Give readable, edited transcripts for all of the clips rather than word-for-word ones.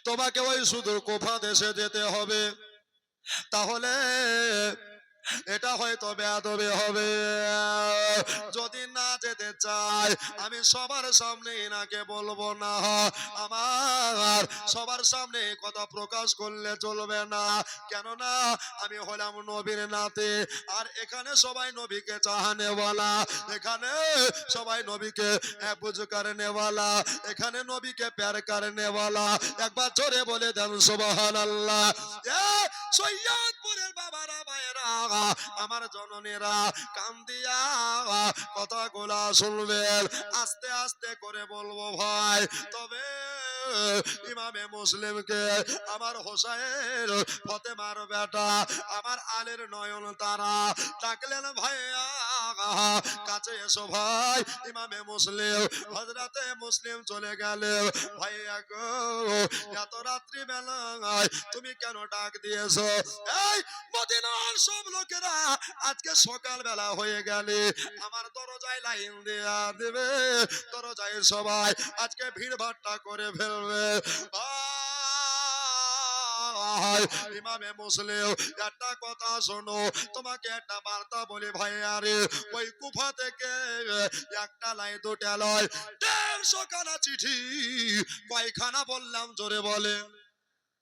তোমাকে ওই সুদূর কুফা দেশে যেতে হবে। তাহলে এটা হয়তো বেয়াদবি হবে। যদি না যেতে চাই, আমি সবার সামনে এনাকে বলবো না, আমার সবার সামনে কথা প্রকাশ করলে চলবে না। কেননা আমি হলাম নবীর নাতে, আর এখানে সবাই নবীকে চাহানে বলা, এখানে সবাই নবীকে বুঝ করনে वाला, এখানে নবীকে প্যার করনে वाला। একবার জোরে বলে দেন সুবহানাল্লাহ। সৈয়দপুরের বাবারা ভাইরা, আমার জননীরা, কান দিয়া কথাগুলা শুনবেন, আস্তে আস্তে করে বলবো ভাই। তবে ইমামে মুসলিমকে আমার হোসাইন ফাতেমার বেটা, আমার আলীর নয়ন তারা ডাকলেন, ভাইয়া কাছে এসো ভাই। ইমামে মুসলিম হযরতে মুসলিম চলে গেলেন। ভাইয়া গো, এত রাত্রি বেলায় তুমি কেন ডাক দিয়েছো? এই মদিনার সব লোকেরা আজকে সকাল বেলা হয়ে গেলে আমার দরজায় লাইন দেয়া দেবে, দরজায় সবাই আজকে ভিড় ভাট্টা করে ফেলবে। ইমামে মুসলিম একটা কথা শোনো, তোমাকে একটা বার্তা বলি ভাইয়া রে, ওই কুফা থেকে একটা লাই দুটা লয় 150 খানা চিঠি। কয়খানা বললাম জোরে বলে?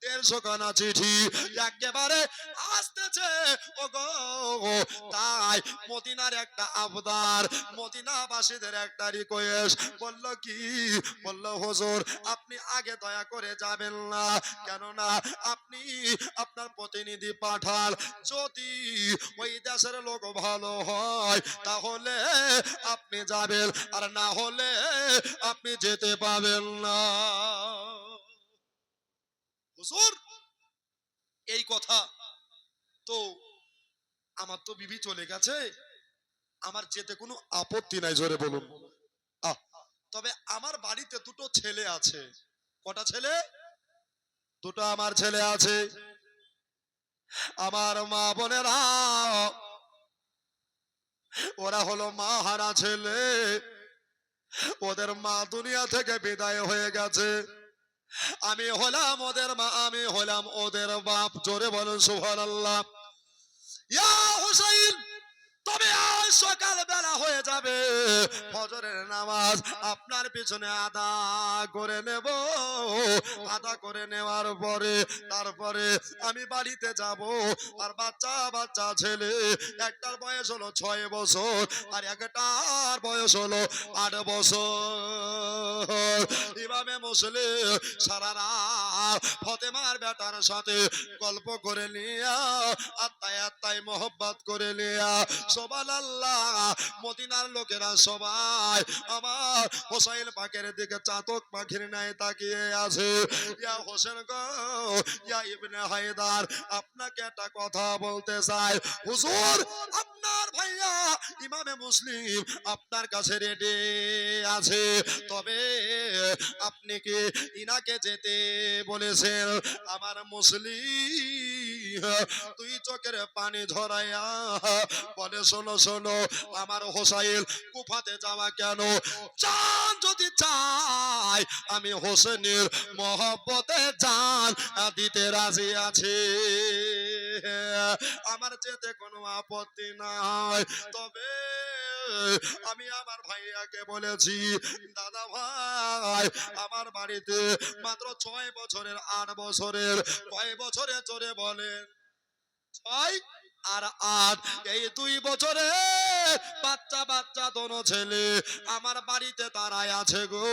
150 খানা চিঠি একেবারে আসতেছে। ওগো, তাই মদিনার একটা আবদার, মদিনাবাসীদের একটা রিকোয়েস্ট। বলল কি? বলল হুজুর আপনি আগে দয়া করে যাবেন না, কেননা আপনি আপনার প্রতিনিধি পাঠান, যদি ওই দেশের লোক ভালো হয় তাহলে আপনি যাবেন, আর না হলে আপনি যেতে পাবেন না। হুজুর এই কথা তো, আমার তো বিবি চলে গেছে, আমার যেতে কোনো আপত্তি নাই, জোরে বলুন। তবে আমার বাড়িতে দুটো ছেলে আছে। কটা ছেলে? দুটো আমার ছেলে আছে। আমার মা বোনেরা, ওরা হলো মা হারা ছেলে, ওদের মা দুনিয়া থেকে বিদায় হয়ে গেছে। আমি হলাম ওদের মা, আমি হলাম ওদের বাপ। জোরে বলুন সুবহানাল্লাহ। ইয়া হুসাইন, তবে আজ সকাল বেলা হয়ে যাবে, ফজরের নামাজ আপনার পিছনে আদা করে নেব। আদা করে নেওয়ার পরে তারপরে আমি বাড়িতে যাব। আর বাচ্চা বাচ্চা ছেলে, একটার বয়স হলো 6 বছর, আর একটার বয়স হলো 8 বছর। ইমামে মুসলিম সারা রাত ফাতেমার বেটার সাথে গল্প করে নিয়া, আত্মায় আত্মায় মোহব্বত করে নিয়া, সুবহানাল্লাহ, মদিনার লোকেরা সবাই আমার হোসাইন পাকের দিকে চাতক পাখির ন্যায় তাকিয়ে আছে। ইয়া হোসেন গো, ইয়া ইবনে হায়দার, আপনাকে একটা কথা বলতে চাই। হুজুর আপনার ভাইয়া ইমামে মুসলিম আপনার কাছে রেডি আছে, তবে আপনি কি ইনাকে যেতে বলেছেন? আমার মুসলিম দুই চোখের পানি ঝরাইয়া বলে, শোনো শোনো, আমার হোসাইন কুফাতে যাওয়া কেন? জান যদি চাই আমি হোসেনের মহব্বতে জান দিতে রাজি আছি, আমার যেতে কোনো আপত্তি নাই। তবে আমি আমার ভাইয়াকে বলেছি, দাদা ভাই আমার বাড়িতে মাত্র 6 বছরের 8 বছরের, কয় বছরে জোরে বলেন? 6 আর 8, এই 2 বছরে বাচ্চা বাচ্চা দোনো ছেলে আমার বাড়িতে তারাই আছে গো,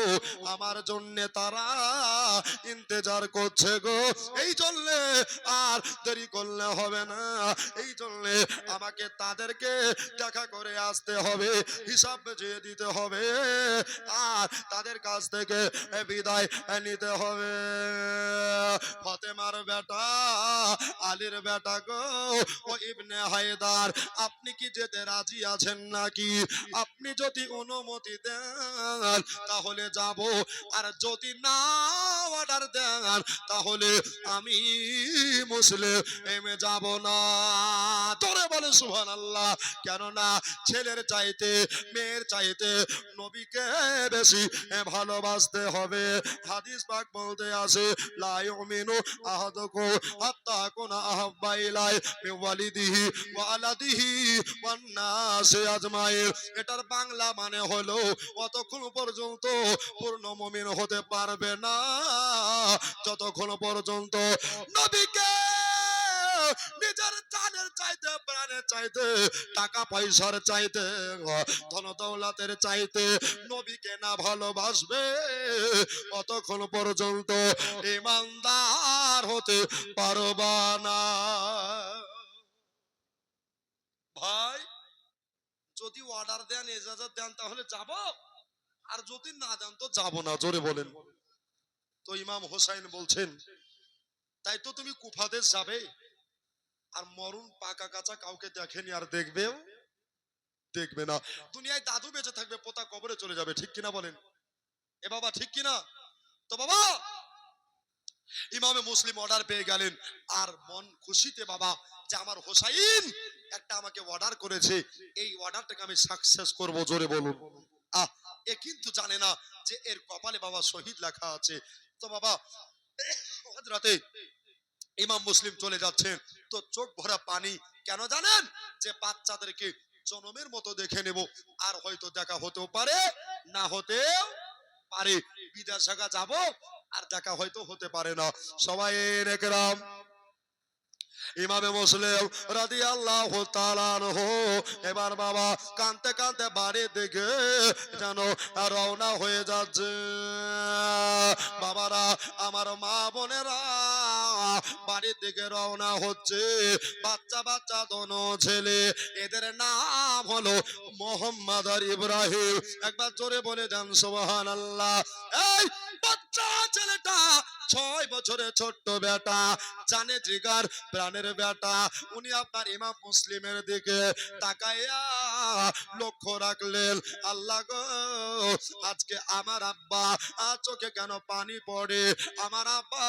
আমার জন্য তারা ইন্তজার করছে গো। এই জন্য আর দেরি করলে হবে না, এই জন্য আমাকে তাদেরকে দেখা করে আসতে হবে, হিসাব বুঝিয়ে দিতে হবে, আর তাদের কাছ থেকে বিদায় নিতে হবে। ফাতেমার বেটা, আলীর বেটা গো, ও ইবনে হায়দার, আপনি কি যেতে রাজি আছেন নাকি? আপনি যদি অনুমতি দেন তাহলে যাব, আর যদি না অর্ডার দেন তাহলে আমি মুসলিম যাব না। তোরে বলে সুবহানাল্লাহ। কেননা ছেলের চাইতে মেয়ের চাইতে নবীকে বেশি ভালোবাসতে হবে। হাদিস পাক বলতে আছে, লা ইউমিনু আহাদুকুম হাত্তা কুনা আহাব্বা ইলাই মিন ওয়ালিদিহি ওয়া আলাদিহি ওয়ান নাসি আজমাইন। এটার বাংলা মানে হলো অতক্ষণ পর্যন্ত পূর্ণ মুমিন হতে পারবে না যতক্ষণ পর্যন্ত নবীকে নিজের জানের চাইতে, প্রাণের চাইতে, টাকা পয়সার চাইতে, ধন দৌলতের চাইতে নবীকে না ভালোবাসবে অতক্ষণ পর্যন্ত ঈমানদার হতে পারবা না। ভাই, যদি অর্ডার দেন, ইজাজত দেন তাহলে যাব, আর যদি না দেন তো যাব না। জোরে বলেন। তো ইমাম হোসাইন বলছেন, তাই তো তুমি কুফাদেশ যাবে, আর মরুন পাকা কাঁচা কাউকে দেখেনি আর দেখবেও দেখবে না। দুনিয়ায় দাদু বেঁচে থাকবে, পোতা কবরে চলে যাবে, ঠিক কিনা বলেন? এ বাবা ঠিক কিনা? তো বাবা, ইমামে মুসলিম অর্ডার পেয়ে গেলেন, আর মন খুশিতে বাবা যে আমার হোসাইন একটা আমাকে অর্ডার করেছে, এই অর্ডারটাকে আমি সাকসেস করব। জোরে বলুন। এ কিন্তু জানে না যে এর কপালে বাবা শহীদ লেখা আছে। তো বাবা হযরতে ইমাম মুসলিম চলে যাচ্ছেন, তো চোখ ভরা পানি। কেন জানেন? যে বাচ্চাদেরকে জনমের মতো দেখে নেব, আর হয়তো দেখা হতেও পারে, না হতেও পারে। বিদেশ জায়গা যাব, আর দেখা হয়তো হতে পারে না। সবাই একরাম, ইমামে মুসলিম রাদিয়াল্লাহু তাআলা আনহু এবার বাবা কাঁদতে কাঁদতে বাড়ির দিকে যেন রওনা হয়ে যাচ্ছে। বাবারা, আমার মা বোনেরা বাড়ির দিকে রওনা হচ্ছে। বাচ্চা বাচ্চা দোনো ছেলে, এদের নাম হলো মোহাম্মদ আর ইব্রাহিম। একবার জোরে বলে যান সুবহানাল্লাহ। এই বাচ্চা ছেলেটা 6 বছরের ছোট্ট বেটা, জানে জিগার প্রাণের বেটা, উনি আপনার ইমাম মুসলিমের দিকে তাকাইয়া লক্ষ্য রাখলেন, আল্লাহ গো, আজকে আমার আব্বা চোখে কেন পানি পড়ে, আমার আব্বা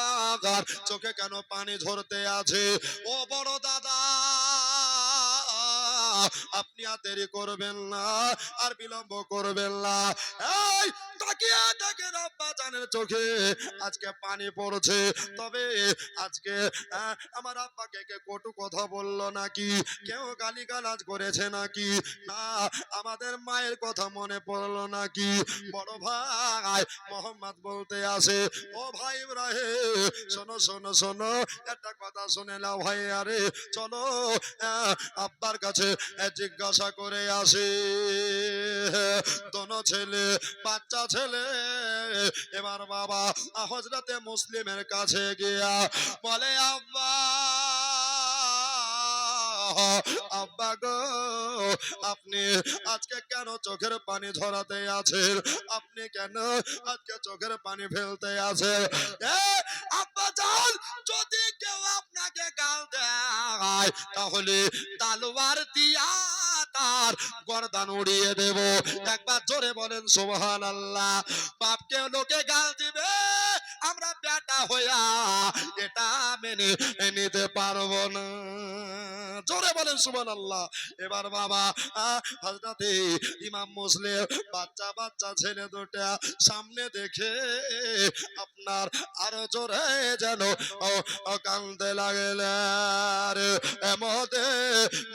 চোখে কেন পানি ঝরতে আছে। ও বড় দাদা, আপনি আর দেরি করবেন না, আর বিলম্ব করবেন না। এই তাকিয়ে দেখেন আব্বা জানের চোখে আজকে পানি পড়ছে। তবে আজকে আমার আব্বাকে কে কটু কথা বললো নাকি, কেউ গালিগালাজ করেছে নাকি, না আমাদের মায়ের কথা মনে পড়লো নাকি? বড় ভাই মোহাম্মদ বলতে আসে, ও ভাই ইব্রাহিম, শোনো শোনো শোনো, একটা কথা শুনে নাও ভাই। আরে চলো আব্বার কাছে জিজ্ঞাসা করে আসি। দোনো ছেলে, বাচ্চা ছেলে এবার বাবা হযরতে মুসলিমের কাছে গিয়া বলে, আব্বা, আব্বা গো, আপনি আজকে কেন চোখের পানি ঝরাতে আছেন? আপনি কেন আজকে চোখের পানি ফেলতে আছেন? আব্বা জান, যদি কেউ আপনাকে গাল দেয় তাহলে তলোয়ার দিয়া তার গর্দান উড়িয়ে দেব। একবার জোরে বলেন সুবহানাল্লাহ। বাপকে লোকে গাল দিবে, আমরা বেটা হইয়া এটা মেনে নিতে পারবো না। জোরে বলেন সুবহানাল্লাহ। এবার বাবা হযরতে ইমাম মুসলিম বাচ্চা বাচ্চা ছেলে দুটা সামনে দেখে আপনার আরো জোরে যেন কাঁদতে লাগলেন। এমতে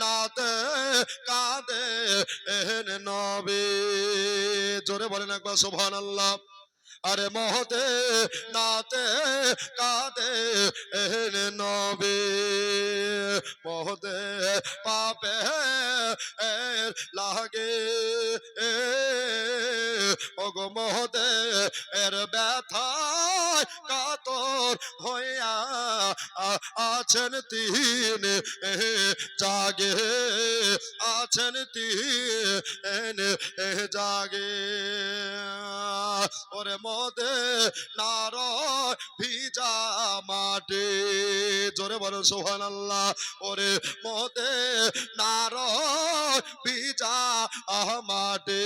নাতে কাঁদে এহেন নবী। জোরে বলেন একবার সুবহানাল্লাহ। আরে মহতে নাতে কাঁদে এহেন নবী, মহতে পাপে লাগে ওগো মহতে এর ব্যথায় কাতর হইয়া আছেন তিন জাগে, আছেন তিন জাগে। ওরে মদে নার ভিজা মার মাটি, জোরে বলো সুবহানাল্লাহ। ওরে মতে নার ভিজা মাটি,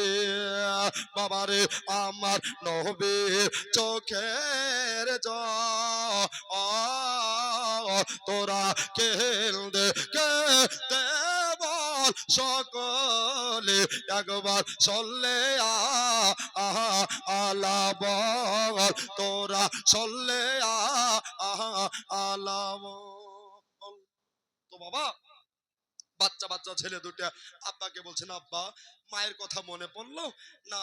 বাবারে আমার নবীর চোখের জল, তোরা কেন্দে কেতে বল সকলে একবার চললে আলা বল, তোরা চললে আলা বল। তো বাবা, বাচ্চা বাচ্চা ছেলে দুটা আব্বাকে বলছেন, আব্বা মায়ের কথা মনে পড়লো না,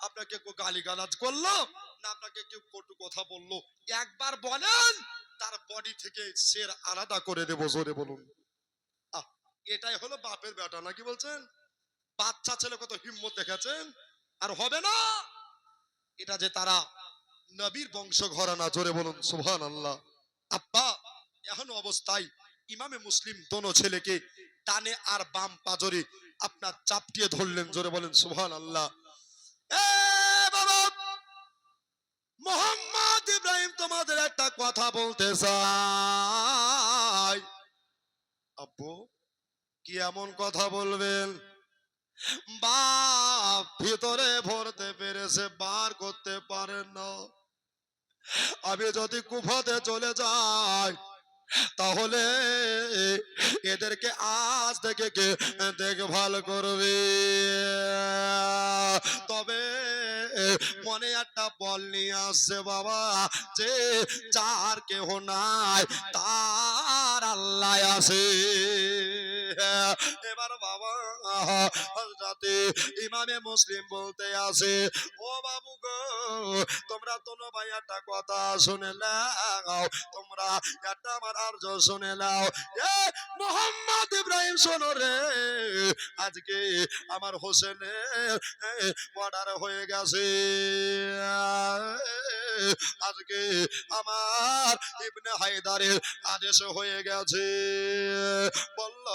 আপনাকে কেউ গালিগালাজ করলো না, আপনাকে কেউ কটু কথা বললো, একবার বলেন, তার বডি থেকে শের আলাদা করে দেবো, জোরে বলুন। এটাই হলো বাপের বেটা, নাকি বলছেন? বাচ্চা ছেলে কত হিম্মত দেখাচ্ছেন, আর হবে না। এটা যে তারা নবীর বংশ ঘরানা, জোরে বলুন সুবহানাল্লাহ। আব্বা এখন অবস্থায় ইমামে মুসলিম দোনো ছেলেকে ডানে আর বাম পাজরে আপনার চাপটিয়ে ধরলেন, জোরে বলেন সুবহানাল্লাহ। এ বাবা, মোহাম্মদ ইব্রাহিম তোমাদের একটা কথা বলতে চাই। আব্বু কি এমন কথা বলবেন? বাপ ভিতরে ভরতে পেরেছে, বার করতে পারেন না। আমি যদি কুফাতে চলে যাই তাহলে এদেরকে আজ থেকে কে দেখভাল করবে? তবে মনে একটা বল নিয়ে আসছে বাবা, যে যার কেহ নাই তার আল্লাহ আছে। এবার বাবা হযরতে ইমামে মুসলিম বলতে আছে, ও বাবু গো, তোমরা দোনো ভাই একটা কথা শুনে নাও, তোমরা একটা আমার আর্য শুনে নাও। এ মোহাম্মদ ইব্রাহিম শোনো রে, আজকে আমার হোসেনের অর্ডার হয়ে গেছে, আজকে আমার ইবনে হায়দারের আদেশ হয়ে গেছে। বলল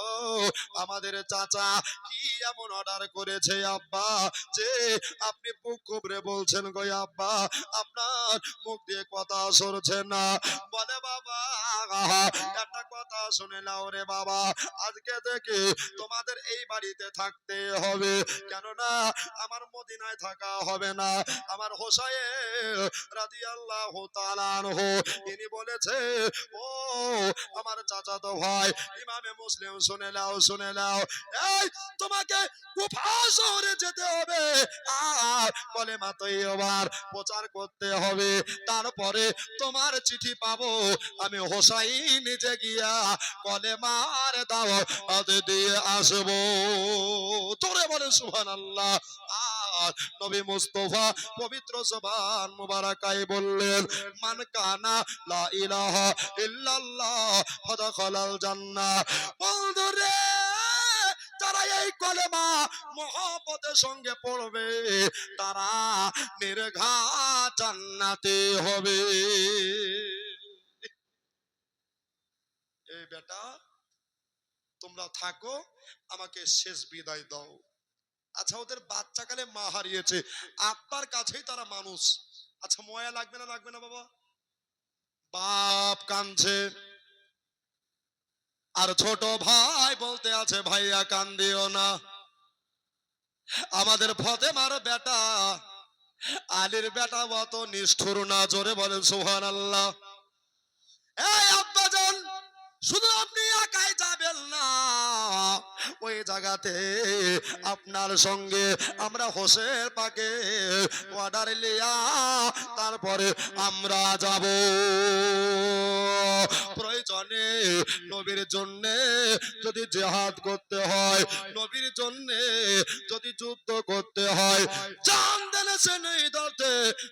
আমাদের চাচা কি এমন অর্ডার করেছে আব্বা, যে আপনি বুক কুবরে বলছেন গো আব্বা, আপনার মুখ দিয়ে কথা সরছে না। বলে বাবা একটা কথা শুনে নাও রে বাবা, আজকে থেকে তোমাদের এই বাড়িতে থাকতে হবে, কেননা আমার মদিনায় থাকা হবে না। আমার হোসাইন রাদিয়াল্লাহু তাআলা আনহু ইনি বলেছে, ও আমার চাচাতো ভাই ইমামে মুসলিম শুনে নাও, শুনে নাও, এই তোমাকে কুফা শহরে যেতে হবে, আর কলেমা তৈয়বার প্রচার করতে হবে, তারপরে তোমার চিঠি পাবো, আমি হোসাইন নিজে গিয়া কলেমার দাওয়াত দিয়ে আসবো। তোরে বলে সুবহানাল্লাহ। আর নবী মুস্তাফা পবিত্র জবান মুবারাকায় বললেন, মান কানা লা ইলাহা ইল্লাল্লাহ ফাদাখালাল জান্নাহ। বন্ধুরে, যারা এই কলেমা মহব্বতের সঙ্গে পড়বে তারা নির্ঘাত জান্নাতে হবে। এই বেটা তোমরা থাকো, আমাকে শেষ বিদায় দাও। আচ্ছা, ওদের বাচ্চাকালে মা হারিয়েছে, আব্বার কাছেই তারা মানুষ। আচ্ছা, ময়া লাগবে না, লাগবে না বাবা? বাপ কাঁদছে, আর ছোট ভাই বলতে আছে, ভাইয়া কান্দিও না, আমাদের ফাতেমার বেটা আলীর বেটা অত নিষ্ঠুর না, জোরে বলেন সুবহানাল্লাহ। এই আব্বাজান, শুধু আপনি একাই যাবেন না, ওই জায়গাতে আপনার সঙ্গে আমরা হোসেন পাকে অর্ডার লিয়া তারপরে আমরা যাব। প্রয়োজনে নবীর জন্য যদি জিহাদ করতে হয়, নবীর জন্য যদি যুদ্ধ করতে হয়, জান দেনে সে নেই দলতে,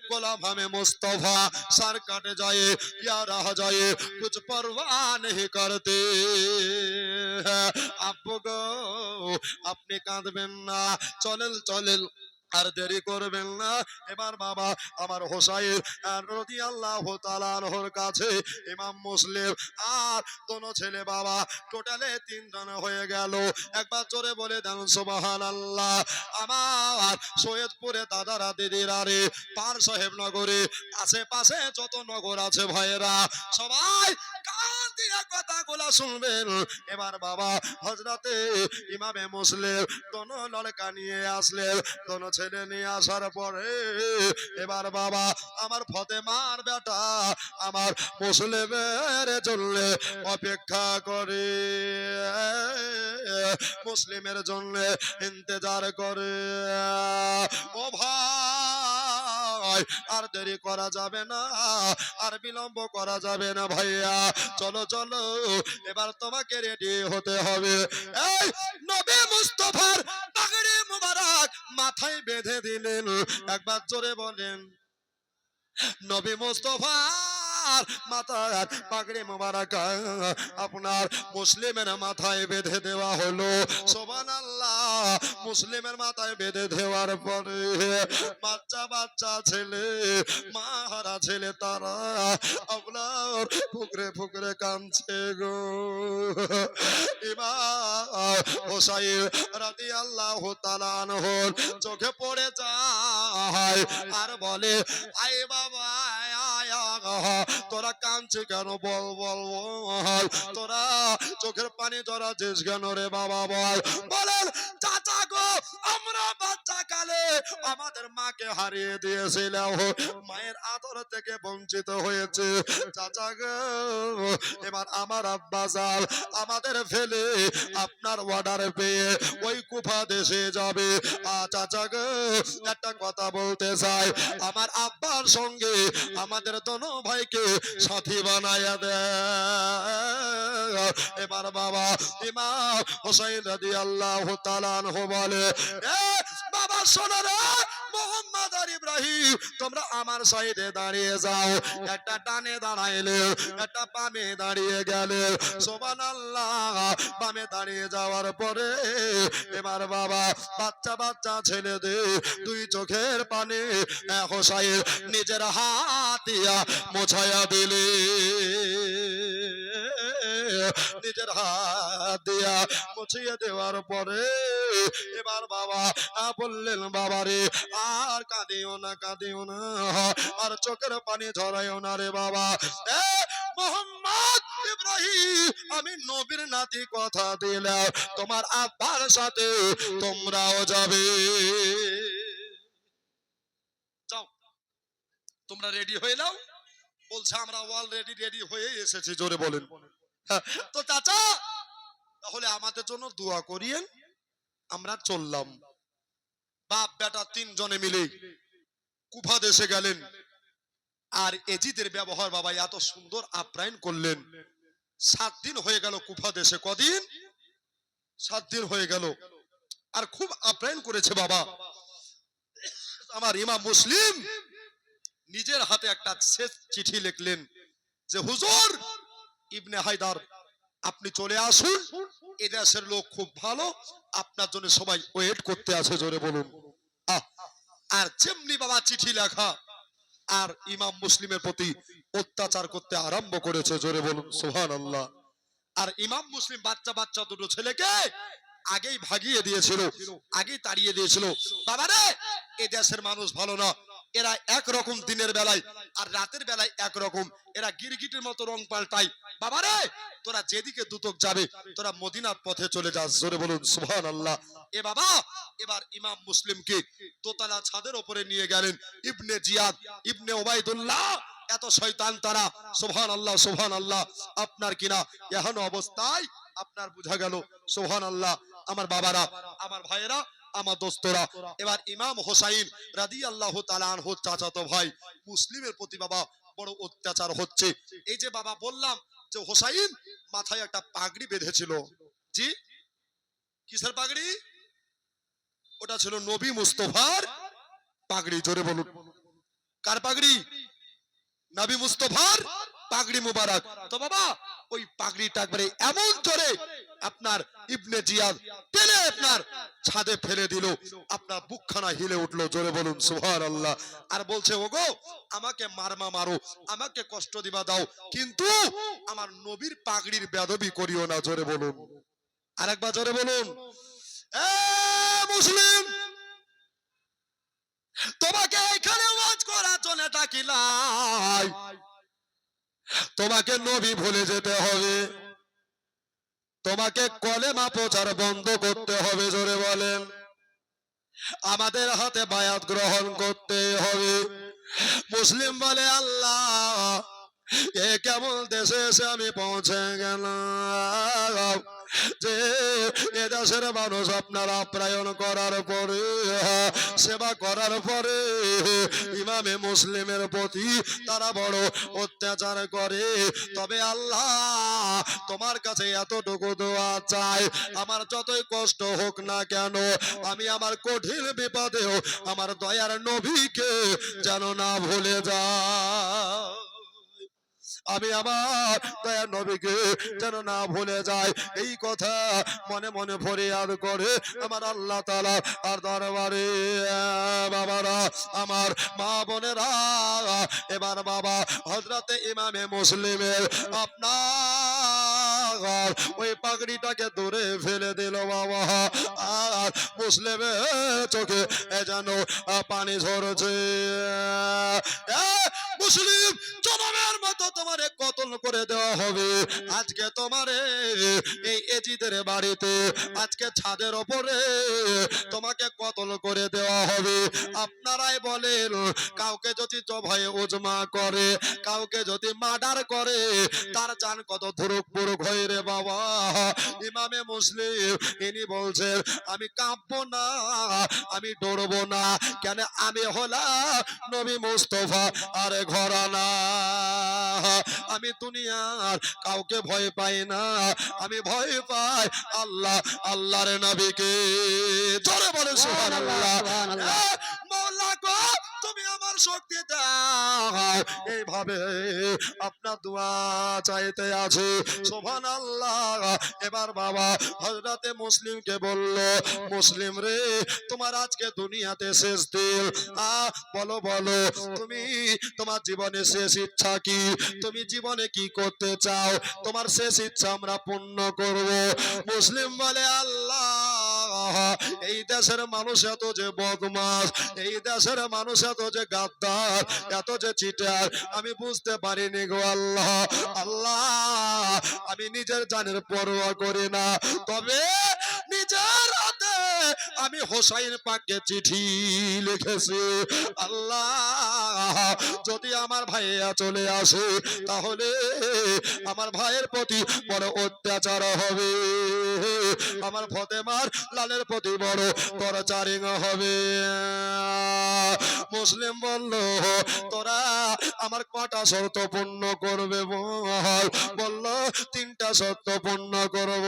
গোলাম হামে মুস্তাফা सर कट जाए या रह जाए कुछ परवाह नहीं करते। আপু গো, আপনি কাঁদবেন না, চলেন চলেন আর দেরি করবেন না। এবার বাবা আমার হোসাইন রাদিয়াল্লাহু তাআলা আনহুর কাছে ইমাম মুসলিম আর দোনো ছেলে বাবা টোটালে 3 জন হয়ে গেল। একবার জোরে বলে দেন সুবহানাল্লাহ। আমার সৈয়দপুরে দাদারা দিদিরা রে, পার সাহেব নগরে আশেপাশে যত নগর আছে ভাইয়েরা সবাই কান দিয়ে কথাগুলো শুনবেন। এবার বাবা হযরতে ইমামে মুসলিম দোনো লড়কা নিয়ে আসলেন। দোনো ছেলে নিয়ে আসার পরে এবার বাবা আমার ফতেমার বেটা আমার মুসলিমের জন্য অপেক্ষা করে, মুসলিমের জন্য ইন্তজার করে। ও ভাই আর দেরি করা যাবে না, আর বিলম্ব করা যাবে না ভাইয়া, চলো চলো এবার তোমাকে রেডি হতে হবে। এই নবী মুস্তাফার পাগড়ি মুবারক মাথায় বেঁধে দিলেন। একবার জোরে বলেন নবী মুস্তাফার মাথার পাগড়ি মুবারক আপনার মুসলিমের মাথায় বেঁধে দেওয়া হলো। সুবহানাল্লাহ। মুসলিমের মাথায় বেঁধে দেওয়ার পরে বাচ্চা বাচ্চা ছেলে মা হারা ছেলে তারা আপনার ফুকরে ফুকরে কাঁদছে গো। ইমাম হোসাইন রাদিয়াল্লাহু তাআলা আনহুর চোখে পড়ে যায় আর বলে আয় বাবা তোরা কাঁদছে কেন, বল বল বল, তোরা চোখের পানি জড়াচ্ছিস কেন রে বাবা বল। বলেন চাচা গো আমরা বাচ্চা কালে আমাদের মাকে হারিয়ে দিয়েছিলাম, মায়ের আদর থেকে বঞ্চিত হয়েছে চাচা গো। এবার আমার আব্বা জাল আমাদের ফেলে আপনার অর্ডার পেয়ে ওই কুফা দেশে যাবে। চাচা গো একটা কথা বলতে চাই, আমার আব্বার সঙ্গে আমাদের দোনো ভাইকে সাথী বানায়া দেয়। এবার বাবা ইমাম হোসাইন রাদিয়াল্লাহু তাআলা আনহু বলে এ বাবা শোনো রে মোহাম্মদ আর ইব্রাহিম তোমরা আমার সাইডে দাঁড়িয়ে যাও। একটা ডানে দাঁড়াইলে একটা বামে দাঁড়িয়ে গেলে। সুবহানাল্লাহ। বামে দাঁড়িয়ে যাওয়ার পরে এবার বাবা বাচ্চা বাচ্চা ছেলেদের দুই চোখের পানি হোসাইন নিজের হাত দিয়া মোছায়া দিলে, নিজের হাত দিয়া মুছিয়ে দেওয়ার পরে এবার বাবা বললেন বাবারে আর কাঁদিও না কাঁদিও না, আর চোখের পানি ঝরাইও না রে বাবা। মোহাম্মদ ইব্রাহিম আমি নবীর নাতি কথা দিলাম তোমার আব্বার সাথে তোমরাও যাবে। যাও তোমরা রেডি হয়ে নাও। বলছে আমরা অলরেডি রেডি হয়ে এসেছি, জোরে বলেন। তো চাচা তাহলে আমাদের জন্য দোয়া করিয়েন। আমরা চললাম। বাপ বেটা 3 জনে মিলে কুফা দেশে গেলেন। আর এজিদের ব্যবহার বাবা এত সুন্দর আপ্যায়ন করলেন। 7 দিন হয়ে গেল কুফা দেশে। কদিন? 7 দিন হয়ে গেল। আর খুব আপ্যায়ন করেছে বাবা। আমার ইমাম মুসলিম নিজের হাতে একটা শেষ চিঠি লিখলেন যে হুজুর ইবনে হায়দার আপনি চলে আসুন, এই দেশের লোক খুব ভালো, আপনার জন্য সবাই ওয়েট করতে আছে, জোরে বলুন। আর যেমনি বাবা চিঠি লেখা আর ইমাম মুসলিমের প্রতি অত্যাচার করতে আরম্ভ করেছে, জোরে বলুন সুবহানাল্লাহ। আর ইমাম মুসলিম বাচ্চা বাচ্চা দুটো ছেলেকে আগেই ভাগিয়ে দিয়েছিল, আগেই তাড়িয়ে দিয়েছিল। বাবারে এই দেশের মানুষ ভালো না, এরা একরকম দিনের বেলায় আর রাতের বেলায় একরকম, এরা গিরগিটির মতো রং পাল্টায়। বাবারে তোরা যেদিকে দুতক যাবে তোরা মদিনার পথে চলে যাস, জোরে বলুন সুবহানাল্লাহ। এ বাবা এবার ইমাম মুসলিমকে দোতলা ছাদের উপরে নিয়ে গেলেন ইবনে জিয়াদ ইবনে ওবাইদুল্লাহ। এত শয়তান তারা, সুবহানাল্লাহ সুবহানাল্লাহ। আপনার কিনা এহেন অবস্থায় আপনার বুঝা গেল, সুবহানাল্লাহ। আমার বাবারা, আমার ভাইয়েরা, আমার দোস্তরা, এবার ইমাম হোসাইন রাদিয়াল্লাহু তাআলা আনহু চাচাতো ভাই মুসলিমের প্রতি বাবা বড় অত্যাচার হচ্ছে। এই যে বাবা বললাম যে হোসাইন মাথায় একটা পাগড়ি বেঁধেছিল। জি কিসের পাগড়ি? ওটা ছিল নবী মুস্তাফার পাগড়ি, জোরে বলুন। কার পাগড়ি? নবী মুস্তাফার পাগড়ি মুবারক। তো বাবা ওই পাগড়িটা একবারে এমন জোরে আপনার ইবনে জিয়াদ টেনে আপনার ছাদে ফেলে দিল, আপনার বুকখানা হিলে উঠলো। জোরে বলুন সুবহানাল্লাহ। আর বলছে, ওগো আমাকে মারমা মারো, আমাকে কষ্ট দিবা দাও, কিন্তু আমার নবীর পাগড়ির বেয়াদবি করিও না। জোরে বলুন, আরেকবার জোরে বলুন। এ মুসলিম, তোমাকে এখানে ওয়াজ করার জন্য ডাকিলাই, তোমাকে নবী ভুলে যেতে হবে, তোমাকে কলেমা প্রচার বন্ধ করতে হবে। জোরে বলেন, আমাদের হাতে বায়াত গ্রহণ করতে হবে। মুসলিম বলে, আল্লাহ এ কেমন দেশে এসে আমি পৌঁছে গেলাম যে এ দেশের মানুষ আপনার আপ্যায়ন করার পরে, সেবা করার পরে ইমামে মুসলিমের প্রতি তারা বড় অত্যাচার করে। তবে আল্লাহ তোমার কাছে এতটুকু দোয়া চাই, আমার যতই কষ্ট হোক না কেন, আমি আমার কঠিন বিপদেও আমার দয়ার নবীকে যেন না ভুলে যাও, আমি আমার দয়ার নবীকে যেন না ভুলে যাই। এই কথা মনে মনে ফরিয়াদ করে আমার আল্লাহ তাআলা আর দরবারে বাবারা, আমার মা বোনেরা, এবার বাবা হযরতে ইমামে মুসলিমের আপনার ওই পাগড়িটাকে দূরে ফেলে দিল বাবা। আর মুসলিমের চোখে যেন পানি ঝরছে। মুসলিম, জনমের মতো তোমারে কতল করে দেওয়া হবে। আজকে তোমারে এই এজিদের বাড়িতে, আজকে ছাদের ওপরে তোমাকে কতল করে দেওয়া হবে। আপনারাই বলেন, কাউকে যদি জবাই উজমা করে, কাউকে যদি মার্ডার করে, তার জান কত ধুরুক পুরুক হয় রে বাবা। ইমামে মুসলিম ইনি বলছেন, আমি কাঁপবো না, আমি ডরবো না, কেন আমি হলাম নবী মুস্তাফা আরে ঘরানা। আমি দুনিয়ার কাউকে ভয় পাই না, আমি ভয় পাই আল্লাহ, আল্লাহর নবীকে। জোরে বলে সুবহানাল্লাহ। মওলা গো, তুমি আমার শক্তি দাও। এইভাবে আপনার দোয়া চাইতে আছে। সুবহানাল্লাহ। এবার বাবা হযরতে মুসলিমকে বলল, মুসলিম রে, তোমার আজকে দুনিয়াতে শেষ দিন। বলো বলো, তুমি তোমার জীবনে শেষ ইচ্ছা কি? তুমি জীবনে কি করতে চাও? তোমার শেষ ইচ্ছা আমরা পূর্ণ করব। মুসলিম বলে, আল্লাহ এই দেশের মানুষ এত যে বদমাশ, এই দেশের মানুষ এত যে গাদ্দার, এত যে চিটার, আমি বুঝতে পারিনি গো আল্লাহ। আল্লাহ আমি নিজের জানের পরোয়া করি না, তবে নিজের হাতে আমি হোসাইন পাককে চিঠি লিখেছি। আল্লাহ যদি আমার ভাইয়া চলে আসে, তাহলে আমার ভাইয়ের প্রতি বড় অত্যাচার হবে, আমার ফতেমার লালের প্রতি বড় টর্চারিং হবে। মুসলিম বলল, তোরা আমার কটা শর্ত পূর্ণ করবে বল? বলল, 3টা শর্ত পূর্ণ করব।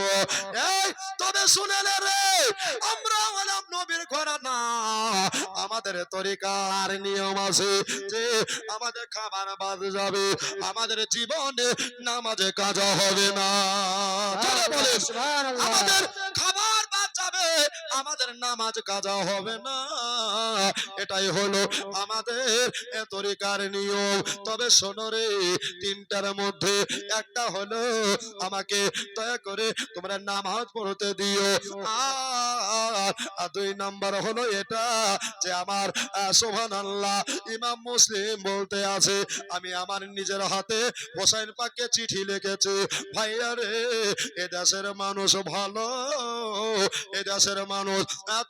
এই তবে শুনে নে রে, আমরা হলাম নবীর ঘরানা, আমাদের তরিকার নিয়ম আছে যে আমাদের খাবার বাদ যাবে, আমাদের জীবনে নামাজে কাজা হবে না। আমাদের খাবার বাদ যাবে, আমাদের নামাজ কাজা হবে না, এটাই হলো আমাদের তরিকার নিয়ম। তবে শোনো রে, 3টার মধ্যে একটা হলো আমাকে দয়া করে তোমরা নামাজ পড়তে দিও। আর 2 নাম্বার হলো এটা যে আমার সুবহানাল্লাহ, ইমাম মুসলিম বলতে আছে, আমি আমার নিজের হাতে হোসাইন পাককে চিঠি লিখেছি। ভাইয়া রে, এ দেশের মানুষ ভালো, এ দেশের মানুষ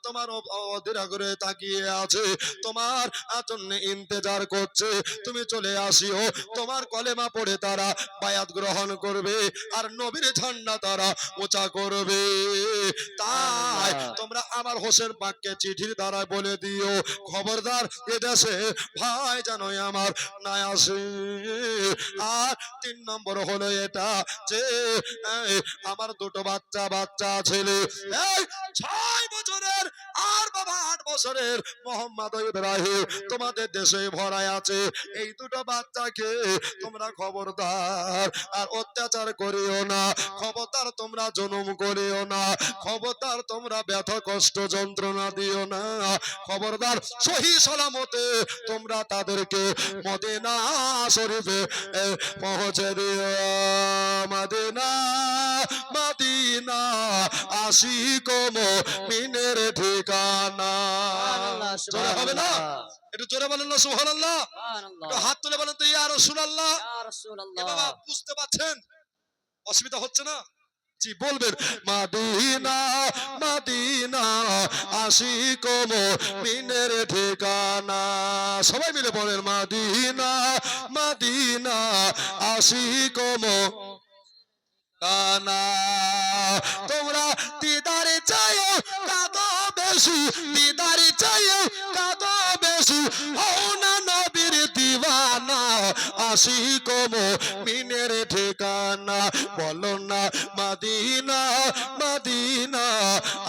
তোমার অধীর করে তাকিয়ে আছে, তোমার জন্য ইন্তজার করছে। তুমি চলে আসিও, তোমার কলেমা পড়ে তারা বায়াত গ্রহণ করবে, আর নবীর ঝান্ডা তারা উঁচা করবে। তাই তোমরা আমার হোসেন পাককে চিঠির দ্বারা বলে দিও, খবরদার এ দেশে ভাই জানো আমার না আসে। আর 3 নম্বর হলো এটা যে আমার 2টো বাচ্চা ছেলে, এই 6 বছর বছরের আর বাবা 8 বছরের মোহাম্মদ ইব্রাহিম তোমাদের দেশে ভরায় আছে। এই দুটো বাচ্চাকে তোমরা খবরদার আর অত্যাচার করিও না, খবরদার তোমরা জনম করিও না, খবরদার তোমরা ব্যথা কষ্ট যন্ত্রণা দিও না, খবরদার সহি সালামতে তোমরা তাদেরকে মদিনা শরীফে পৌঁছে দিও। মদিনা মদিনা আশিক মুমিনের ঠিকানা। জোরে হবে না? একটু জোরে বলেন না সুবহানাল্লাহ। একটু হাত তুলে বলেন তো ইয়া রাসূলুল্লাহ। বাবা বুঝতে পারছেন? অসুবিধা হচ্ছে না? জি বলবেন। মদিনা মদিনা আশিক মুমিনের ঠিকানা। সবাই মিলে বলেন মদিনা মদিনা আশিক মুমিনা। তোমরা দিদারে চাইও কাঁদো বেশি, দিদারে চাইও কাঁদো বেশি, হও না নবীর দিওয়ানা আশিক মুমিনের ঠিকানা। বলো না মদিনা মদিনা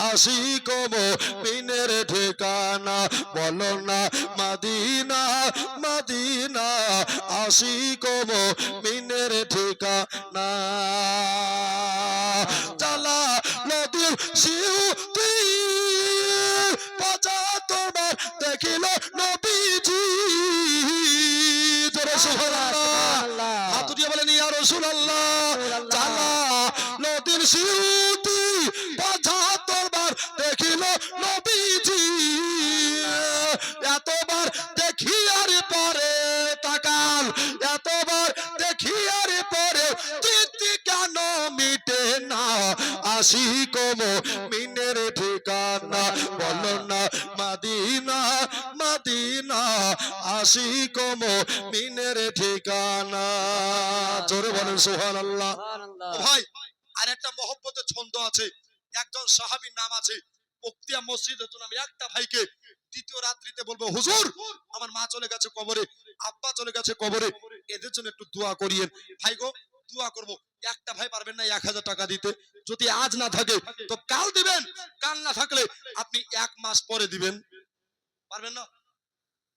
আশিক মুমিনের ঠিকানা। বলো না মদিনা মদিনা আশিক মুমিনের ঠিকানা। চালা নদীর সিউতি বাজা তোমার দেখিল নবীজি। জোরে সুবহানাল্লাহ। হাত দিয়ে বলেন ইয়া রাসূলুল্লাহ। চালা নদীর সিউতি বাজা তোমার দেখিল নবীজি। এতবার দেখিয়ার পরে তাকাল, এতবার দেখিয়ার পরে তৃপ্তি কেন মিটে না আশিক মুমিনের ঠিকানা। বলো না মদিনা মদিনা আশিক মুমিনের ঠিকানা। জোরে বলেন সুবহানাল্লাহ। ভাই আর একটা মহব্বতের ছন্দ আছে। একজন সাহাবীর নাম আছে মুক্তিয়া মসজিদের জন্য। আমি একটা ভাইকে দ্বিতীয় রাত্রিতে বলবো হুজুর আমার মা চলে গেছে কবরে, আব্বা চলে গেছে কবরে, এদের জন্য একটু দোয়া করিয়েন। ভাই গো দোয়া করবো। একটা ভাই পারবেন না 1000 টাকা দিতে? যদি আজ না থাকে তো কাল দিবেন, কাল না থাকলে আপনি 1 মাস পরে দিবেন। পারবেন না?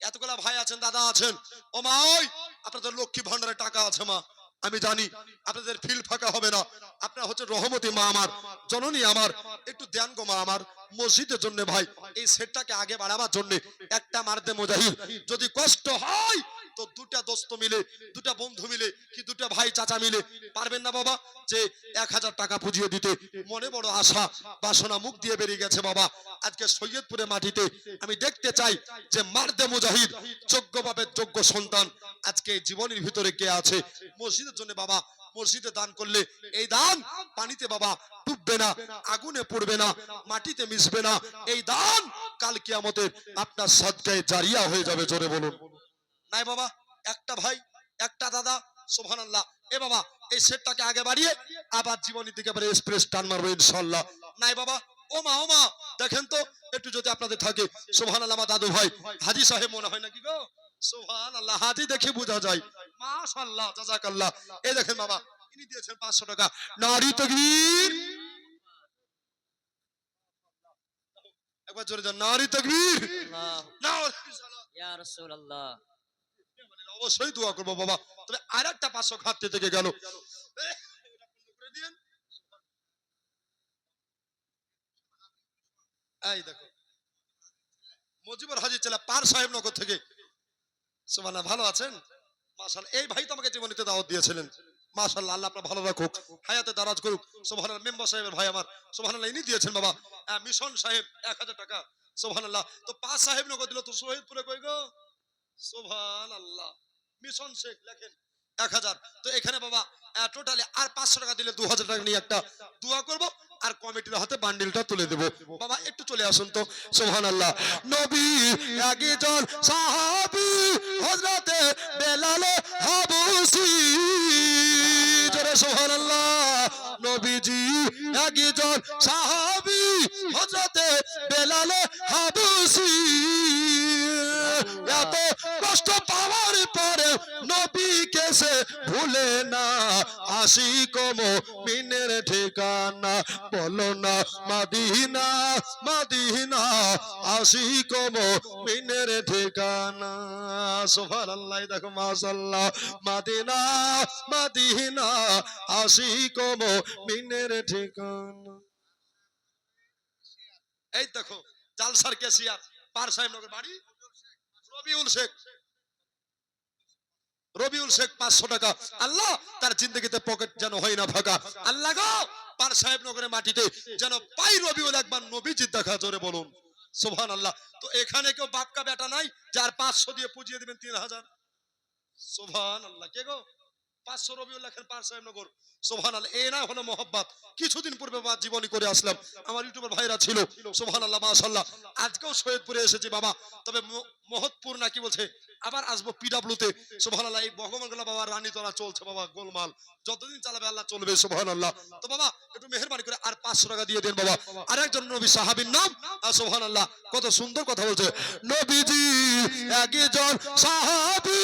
এতগুলা ভাই আছেন, দাদা আছেন। ও মা ওই আপনাদের লক্ষ্মী ভান্ডারে টাকা আছে মা, আমি জানি আপনাদের ফিল ফাঁকা হবে না। আপনার হচ্ছে রহমতি মা আমার, জননী আমার, একটু দেন গো মা আমার মসজিদের জন্য। ভাই এই সেটটাকে আগে বাড়াবার জন্য একটা মারদে মুজাহিদ যদি কষ্ট হয় তো দুটা দোস্ত মিলে, দুটা বন্ধু মিলে কি দুটা ভাই চাচা মিলে পারবেন না বাবা যে 1000 টাকা পুজিয়ে দিতে? মনে বড় আশা বাসনা মুখ দিয়ে বেরিয়ে গেছে বাবা। আজকে সৈয়দপুরে মাটিতে আমি দেখতে চাই যে মারদে মুজাহিদ যোগ্য বাপের যোগ্য সন্তান আজকে জীবনের ভিতরে কে আছে মসজিদের জন্য। বাবা মসজিদে দান করলে এই দান পানিতে বাবা ডুববে না, আগুনে পড়বে না, মাটিতে মিশবে না। এই দান কাল কিয়ামতের আপনার সদকায়ে জারিয়া হয়ে যাবে। জোরে বলুন নাই বাবা? একটা ভাই একটা দাদা সুবহানাল্লাহ। এ বাবা এই সেটটাকে আগে বাড়িয়ে আবার জীবনের দিকে আবার এক্সপ্রেস টান মারবো ইনশাআল্লাহ। নাই বাবা ও মা দেখেন তো একটু যদি আপনাদের থাকে সুবহানাল্লাহ। আমার দাদু ভাই হাজী সাহেব মনে হয় নাকি গো? সুবহানাল্লাহ, হাজী দেখে বোঝা যায়। মাশাআল্লাহ জাযাকাল্লাহ। এই দেখেন বাবা ইনি দিয়েছেন 500 টাকা। নারী তাকবীর, একবার জোরে যান নারী তাকবীর। ইয়া রাসূলুল্লাহ। অবশ্যই দোয়া করবো বাবা। তবে আরেকটা 500 ঘাটতে থেকে গেল। এই দেখো মজিবুর হাজী ছেলে পার সাহেব নগর থেকে। সুবহানাল্লাহ, ভালো আছেন? মাশাআল্লাহ। এই ভাই তো আমাকে জীবনীতে দাওয়াত দিয়েছিলেন। মাশাআল্লাহ, আল্লাহ আপনার ভালো রাখুক, হায়াতে দারাজ করুক। সুবহানাল্লাহ। মেম্বার সাহেবের ভাই আমার সুবহানাল্লাহ, ইনি দিয়েছেন বাবা। মিশন সাহেব 1000 টাকা। সুবহানাল্লাহ। তো পাঁচ সাহেব নগর দিল তো শহীদপুরে কই গো? সুবহানাল্লাহ। মিশন শেখ লেখেন 1000। তো এখানে বাবা টোটালি আর 500 টাকা দিলে 2000 টাকা নিয়ে একটা দোয়া করব আর কমিটির হাতে বান্ডিলটা তুলে দেব। বাবা একটু চলে আসুন তো। সুবহানাল্লাহ। নবী একজন সাহাবী হযরতে বেলাল হাবশী। জোরে সুবহানাল্লাহ। নবীজি একজন সাহাবী হযরতে হজরতে বেলালে হাবশি এত কষ্ট পাওয়ার পরে নবীকে সে ভুলে না আশিক মুমিনের ঠিকানা বলো না মদিনা মদিনা আশিক মুমিনের ঠিকানা সুবহানাল্লাহ দেখো মাশাআল্লাহ মদিনা মদিনা আশিক মুমিনের ঠিকানা এই দেখো জালসার কেসিয়ার পার সাহেব নগর বাড়ি রবিউল শেখ রবিউল শেখ 500 টাকা আল্লাহ তার জিন্দগিতে পকেট যেন হয় না ফাঁকা আল্লাহ গো পার সাহেব নগরের মাটিতে যেন পাই রবিউল একবার নবীজির দেখা জোরে বলুন সুবহানাল্লাহ তো এখানে কেউ বাপকা বেটা নাই যার 500 দিয়ে পুজিয়ে দিবেন 3000 সুবহানাল্লাহ কে গো 500 রবিউল লেখেন পার সাহেব নগর সুবহানাল্লাহ এই না হলো মোহব্বত কিছুদিন পূর্বে মা জীবনী করে আসলাম আমার ইউটিউবের ভাইরা ছিল সুবহানাল্লাহ মাশাআল্লাহ আজকেও সৈয়দপুরে এসেছি বাবা তবে মহৎপুর না কি বলছে আবার আসবো পিডব্লিউ তে সুবহানাল্লাহ এই ভগবানগুলা বাবা রানী তোরা চলছে বাবা গোলমাল যতদিন চালাবে আল্লাহ চলবে সুবহানাল্লাহ তো বাবা একটু মেহেরবানি করে আর 500 টাকা দিয়ে দেন বাবা আরেকজন নবী সাহাবীর নাম সুবহানাল্লাহ কত সুন্দর কথা বলছে নবীজি একজন সাহাবী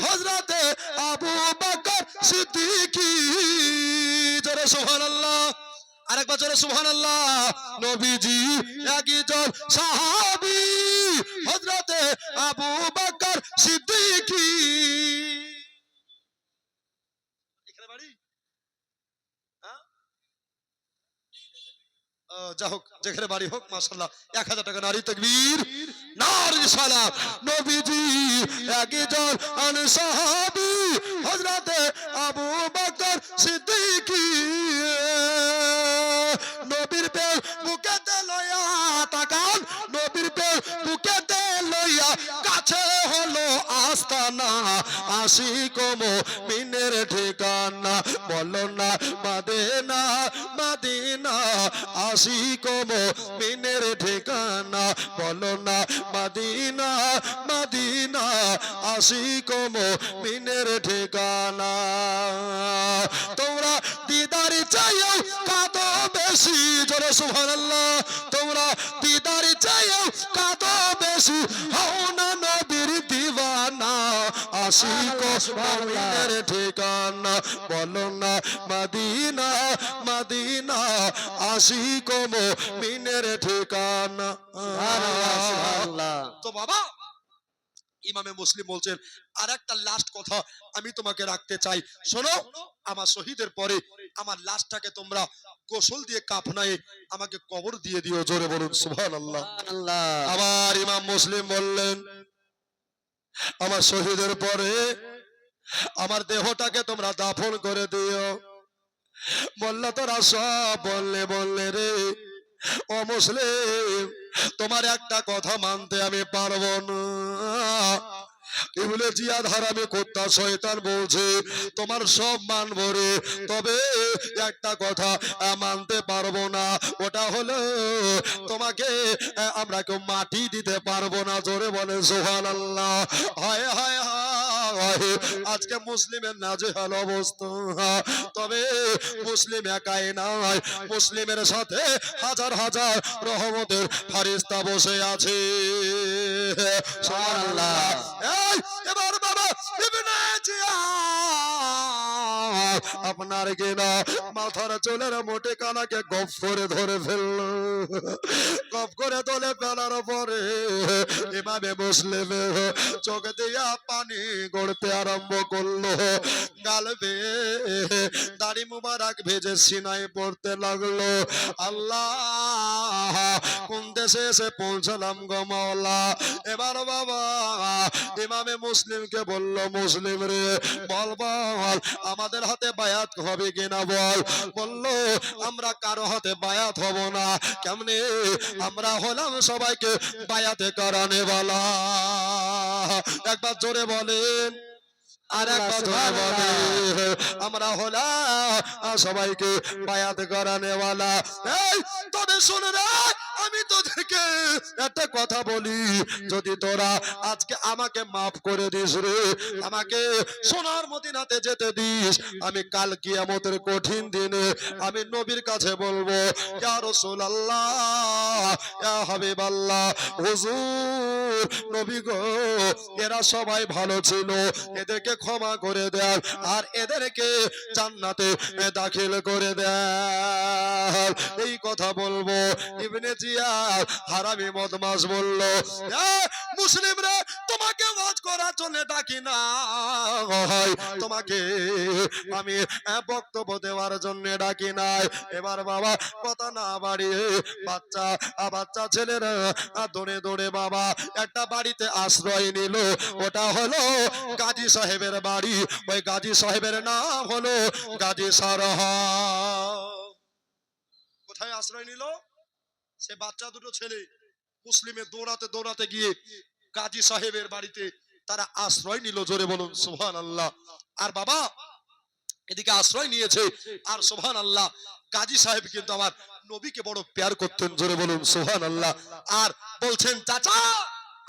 হযরতে আবু বকর সিদ্দিকী জোরে সুবহানাল্লাহ আরেকবার জোরে সুবহানাল্লাহ নবীজি একজন সাহাবী হযরতে আবু বকর সিদ্দিকী এখানে বাড়ি যা হোক যেখানে বাড়ি হোক মাশাআল্লাহ 1000 টাকা নারী তাকবীর নারী সালাম নবীজি একজন সাহাবী হযরতে আবু বকর সিদ্দিকী নবীর পে বুকেতে লইয়া তাকান নবীর পে বুকেতে লইয়া কাছে হলো আস্তানা আশিক মুমিনের ঠিকানা বলো না মদিনা মদিনা আশিক মুমিনের ঠিকানা বলো না মদিনা মদিনা আশিক মুমিনের ঠিকানা তোমরা দিদার চাইও কাঁদো বেশি জোরে সুবহানাল্লাহ তোমরা দিদার চাইও কাঁদো বেশি হও না নবীর দিওয়ানা আশিক মুমিনের ঠিকানা বলো না মদিনা মদিনা আশিক মুমিনের ঠিকানা সুবহানাল্লাহ তো বাবা ইমামে মুসলিম বলছেন আরেকটা লাস্ট কথা আমি তোমাকে রাখতে চাই শোনো আমার শহীদের পরে আমার লাশটাকে তোমরা গোসল দিয়ে কাফনায়ে আমাকে কবর দিয়ে দিও জোরে বলুন সুবহানাল্লাহ আবার ইমাম মুসলিম বললেন আমার শহীদের পরে আমার দেহটাকে তোমরা দাফন করে দিও বললো তোরা সব বললে রে ও মুসলিম তোমার একটা কথা মানতে আমি পারবো না ইবনে জিয়াদ হারামি কুত্তা শয়তান বলছে তোমার সব মানবো রে তবে একটা কথা মানতে পারবো না ওটা হলো তোমাকে আমরা কেউ মাটি দিতে পারবো না জোরে বলে সুবহানাল্লাহ হায় হায় হায় আজকে মুসলিমের নাজেহাল অবস্থা তবে মুসলিম একাই নয় মুসলিমের সাথে হাজার হাজার রহমতের ফেরেশতা বসে আছে সুবহানাল্লাহ এবার বাবা ইবনে জিয়াদ আপনার কিনা মাথার চুলের মোটে কানাকে গপ করে ধরে ফেলল গপ করে ধরে ফেলার পরে ইমামে মুসলিম চোখ দিয়া পানি গড়তে আরম্ভ করলো গাল বেয়ে দাড়ি মুবারক ভেজে সিনায় পড়তে লাগলো আল্লাহ কোন দেশে এসে পৌঁছলাম গো মাওলা এবার বাবা ইমামে মুসলিমকে বলল মুসলিম রে বল বল আমাদের হাতে বায়াত হবে কিনা বল বলল আমরা কারো হাতে বায়াত হব না কেমনে আমরা হলাম সবাইকে বায়াতে করানে বলা একবার জোরে বলেন আর একবার জোরে বলেন আমরা হলাম সবাইকে বায়াত করানে বলা এই তবে শুনে রে আমি তোদেরকে একটা কথা বলি, যদি তোরা আজকে আমাকে মাফ করে দিস রে, আমাকে সোনার মদিনাতে যেতে দিস, আমি কাল কিয়ামতের কঠিন দিনে আমি নবীর কাছে বলবো, ইয়া রাসূলুল্লাহ, ইয়া হাবিবাল্লাহ, হুজুর নবী গো, এরা সবাই ভালো ছিল, এদেরকে ক্ষমা করে দেন আর এদেরকে জান্নাতে দাখিল করে দেন। এই কথা বলবো। ইবনে জিয়াদ হারামি বদমাশ বলল, মুসলিমরা তোমাকে ওয়াজ করার জন্য ডাকি না, তোমাকে আমি বক্তব্য দেওয়ার জন্য ডাকি নাই। এবার বাবা কথা না বাড়িয়ে বাচ্চা ছেলেরা দৌড়ে দৌড়ে বাবা একটা বাড়িতে আশ্রয় নিল। ওটা হলো গাজী সাহেবের বাড়ি। ওই গাজী সাহেবের নাম হলো গাজী সারহা। কোথায় আশ্রয় নিল? সে বাচ্চা দুটো ছেলে মুসলিমে দৌড়াতে দৌড়াতে গিয়ে গাজী সাহেবের বাড়িতে তারা আশ্রয় নিল। জোরে বলুন সুবহানাল্লাহ। আর বাবা এদিকে আশ্রয় নিয়েছে, আর সুবহানাল্লাহ গাজী সাহেব কিন্তু আমার নবীকে বড় প্যার করতেন। জোরে বলুন সুবহানাল্লাহ। আর বলছেন, চাচা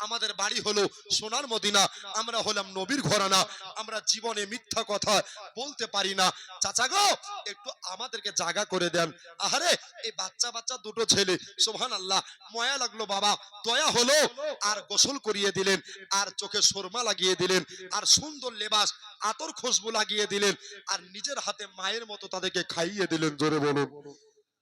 আমাদের বাড়ি হলো সোনার মদিনা, আমরা হলাম নবীর ঘরানা, আমরা জীবনে মিথ্যা কথা বলতে পারি না, চাচা গো একটু আমাদেরকে জায়গা করে দেন। আহারে এই বাচ্চা দুটো ছেলে, সুবহানাল্লাহ, মায়া লাগলো বাবা, দয়া হলো, আর গোসল করিয়ে দিলেন, আর চোখে সুরমা লাগিয়ে দিলেন, আর সুন্দর লেবাস আতর খুশবু লাগিয়ে দিলেন, আর নিজের হাতে মায়ের মতো তাদেরকে খাইয়ে দিলেন। জোরে বলুন।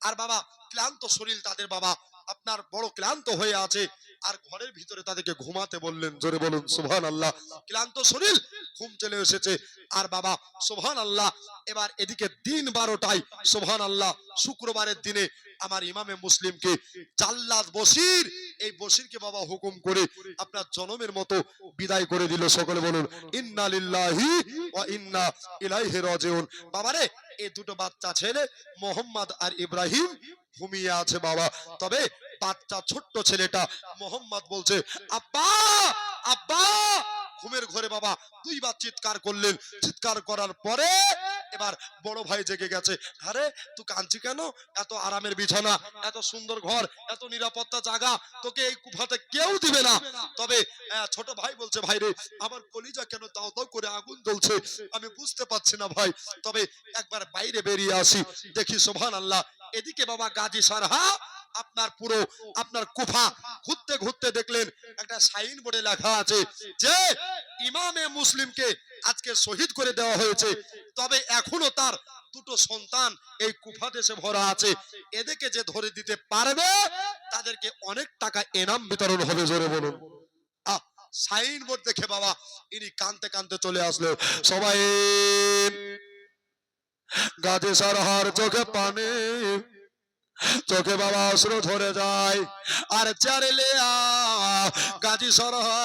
আর বাবা ক্লান্ত শরীর তাদের, বাবা আপনার বড় ক্লান্ত হয়ে আছে, আর ঘরের ভিতরে তাদেরকে ঘুমাতে বললেন। জোরে বলুন সুবহানাল্লাহ। ক্লান্ত শরীর, ঘুম চলে এসেছে। আর বাবা সুবহানাল্লাহ এবার এদিকে দিন 12টায় সুবহানাল্লাহ শুক্রবারের দিনে আমার ইমামে মুসলিমকে জাল্লাদ বশির, এই বশিরকে বাবা হুকুম করে আপনার জনমের মতো বিদায় করে দিল। সকলে বলুন ইন্না লিল্লাহি ওয়া ইন্না ইলাইহি রাজিউন। বাবারে এই দুটো বাচ্চা ছেলে মোহাম্মদ আর ইব্রাহিম ঘুমিয়ে আছে বাবা। তবে বাচ্চা ছোট্ট ছেলেটা মোহাম্মদ বলছে, আব্বা আব্বা। ঘুমের ঘরে বাবা দুইবার চিৎকার করলেন। চিৎকার করার পরে এবার বড় ভাই জেগে গেছে। আরে তুই কাঁদছিস কেন? এত আরামের বিছানা, এত সুন্দর ঘর, এত নিরাপত্তা জায়গা তোকে এই কুফাতে কেউ দিবে না। তবে ছোট ভাই বলছে, ভাই রে আমার কলিজা কেন দাও দাও করে আগুন জ্বলছে, আমি বুঝতে পারছি না ভাই, তবে একবার বাইরে বেরিয়ে আসি দেখি। সুবহানাল্লাহ। এদিকে বাবা গাজী সারহা আপনার পুরো আপনার কুফা ঘুরতে ঘুরতে দেখলেন একটা সাইন বোর্ডে লেখা আছে যে ইমামে মুসলিমকে আজকে শহীদ করে দেওয়া হয়েছে, তবে এখনো তার দুটো সন্তান এই কুফা দেশে ভরা আছে, এদেরকে যে ধরে দিতে পারবে তাদেরকে অনেক টাকা এনাম বিতরণ হবে। জোরে বলুন। সাইন বোর্ড দেখে বাবা ইনি কাঁদতে কাঁদতে চলে আসলো। সবাই গাজী সারহার চোখে পানি, চোখে বাবা অশ্রু ধরে যায়। আর চারিলে গাজী সারহা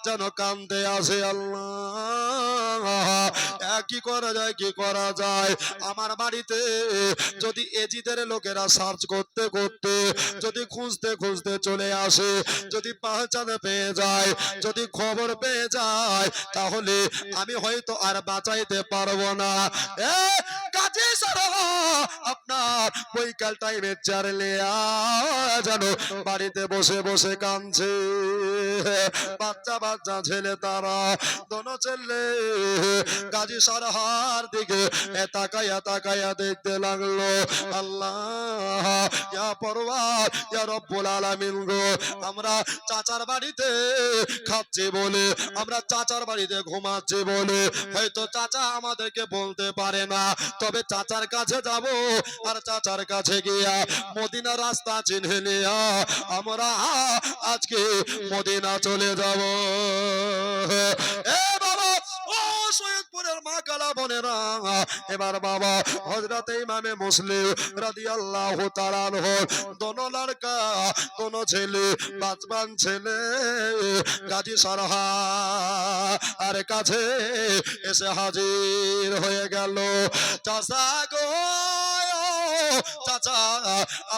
যেন কান্দে আসে। আল্লাহ কি করা যায়, কি করা যায়? আমার বাড়িতে যদি এজিদের লোকেরা সার্চ করতে করতে যদি খুঁজতে খুঁজতে চলে আসে, যদি পাহচান পেয়ে যায়, যদি খবর পেয়ে যায়, তাহলে আমি হয়তো আর বাঁচাইতে পারবো না। গাজী সারহা আপনার বৈকাল টাইমে চারলে যেন বাড়িতে বসে বসে কাঁদছে। বাচ্চা ছেলে তারা দোনো ছেলে গাজী সারহার দিকে তাকায়া তাকায়া দেখতে লাগলো। আল্লাহ ইয়া পরওয়ার ইয়া রব্বুল আলামিন গো, আমরা চাচার বাড়িতে খাচ্ছি বলে, আমরা চাচার বাড়িতে ঘুমাচ্ছি বলে হয়তো চাচা আমাদেরকে বলতে পারে না, তবে চাচার কাছে যাব, আর চাচার কাছে গিয়া মদিনা রাস্তা চিনে নিয়া আমরা আজকে মদিনা চলে যাব। এ বাবা ও সৈয়দপুরের মা কালা বোনেরা, এবার বাবা হযরত ইমামে মুসলিম রাদিয়াল্লাহু তাআলা আনহু দোনো লড়কা দোনো ছেলে বাজবান ছেলে গাজী সারহা আর কাছে এসে হাজির হয়ে গেল। চাচা গো চাচা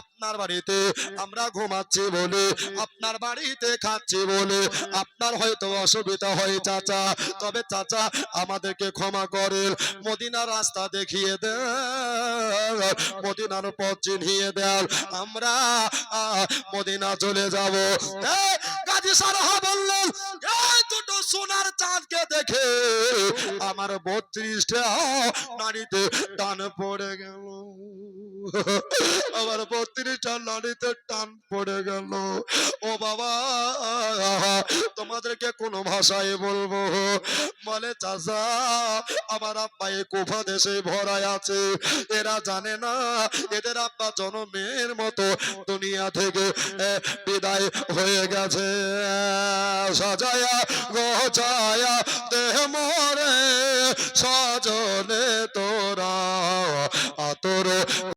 আপনার বাড়িতে আমরা ঘুমাচ্ছি বলে, আপনার বাড়িতে খাচ্ছি বলে আপনার হয়তো অসুবিধা হয় চাচা, তবে চাচা আমাদেরকে ক্ষমা করেন, মদিনার রাস্তা দেখিয়ে দেন, মদিনার পথ চিনিয়ে দেন, আমরা মদিনা চলে যাব। গাজী সারহা বললেন, এই দুটো সোনার চাঁদকে দেখে আমার 32টা নারীতে টান পড়ে গেল, আমার 32টা নারীতে টান পড়ে গেল। ও বাবা, তোমাদেরকে কোন ভাষায় বলবো? বলে চাচা আমার আব্বা এই কুফা দেশে ভরায় আছে, এরা জানে না এদের আব্বা জনমের মতো দুনিয়া থেকে বিদায় হয়ে গেছে। সাজায়া গোছায়া দেহ মরে সজনে তোরা আতর